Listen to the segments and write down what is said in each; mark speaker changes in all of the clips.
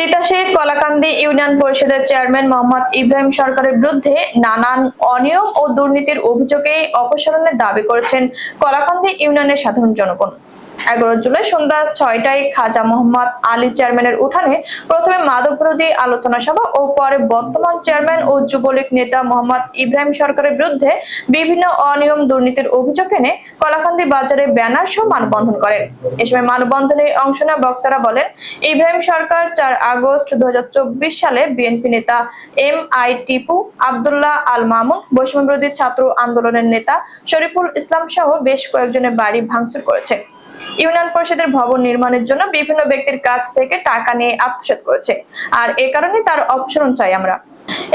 Speaker 1: তিতাসের Kalakandi union পরিষদের chairman Mohammad Ibrahim সরকারের বিরুদ্ধে নানান অনিয়ম ও দুর্নীতির অভিযোগে অপসারণের দাবি করেছেন কলাকান্দি ইউনিয়নের সাধারণ জনগণ। 11 জুলাই সন্ধ্যা 6টায় খাজা মোহাম্মদ আলী চেয়ারম্যানের উঠানে প্রথমে মাদক বিরোধী আলোচনা সভা ও পরে বর্তমান চেয়ারম্যান ও যুবলীগ নেতা মোহাম্মদ ইব্রাহিম সরকারের বিরুদ্ধে বিভিন্ন অনিয়ম দুর্নীতির অভিযোগ এনে কলাকান্দি বাজারে ব্যানার সহ মানববন্ধন করেন। এ সময় মানববন্ধনে অংশ নেওয়া বক্তারা বলেন, ইব্রাহিম সরকার 4 আগস্ট 2024 সালে বিএনপি নেতা MI টিপু, আব্দুল্লাহ আল মামুন, বৈষম্য বিরোধী ছাত্র আন্দোলনের নেতা শরীফুল ইসলাম সহ বেশ কয়েকজনের বাড়ি ভাঙচুর করেছে। ইউনিয়ন পরিষদের ভবন নির্মাণের জন্য বিভিন্ন ব্যক্তির কাছ থেকে টাকা নিয়ে আত্মসাৎ করেছে, আর এ কারণে তার অপসারণ চাই আমরা।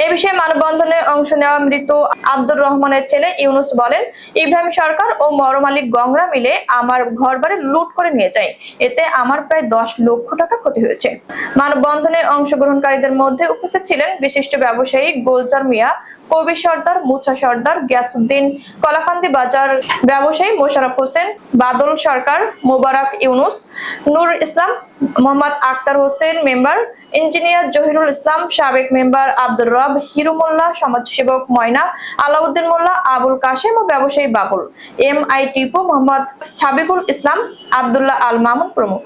Speaker 1: এ বিষয়ে মানববন্ধনে অংশ নেওয়া মৃত আব্দুর রহমানের ছেলে ইউনুস বলেন, ইব্রাহিম সরকার ও মরম আলী গংরা মিলে আমার ঘরবাড়ি লুট করে নিয়ে যায়, এতে আমার প্রায় 10 লক্ষ টাকা ক্ষতি হয়েছে। মানববন্ধনে অংশগ্রহণকারীদের মধ্যে উপস্থিত ছিলেন বিশিষ্ট ব্যবসায়ী গোলজার মিয়া, কবি সর্দার, মুছা সর্দার, গিয়াসউদ্দিন, কলাকান্দি বাজার ব্যবসায়ী মোশাররফ হোসেন, বাদল সরকার, মোবারক ইউনুস, নূর ইসলাম, মোহাম্মদ আক্তার হোসেন মেম্বার, ইঞ্জিনিয়ার জহিরুল ইসলাম, সাবেক মেম্বার আব্দুর রব, হিরু মোল্লা, সমাজসেবক ময়না, আলাউদ্দিন মোল্লা, আবুল কাশেম ও ব্যবসায়ী বাবুল, MI টিপু, মোহাম্মদ ছাবিকুল ইসলাম, আব্দুল্লাহ আল মামুন প্রমুখ।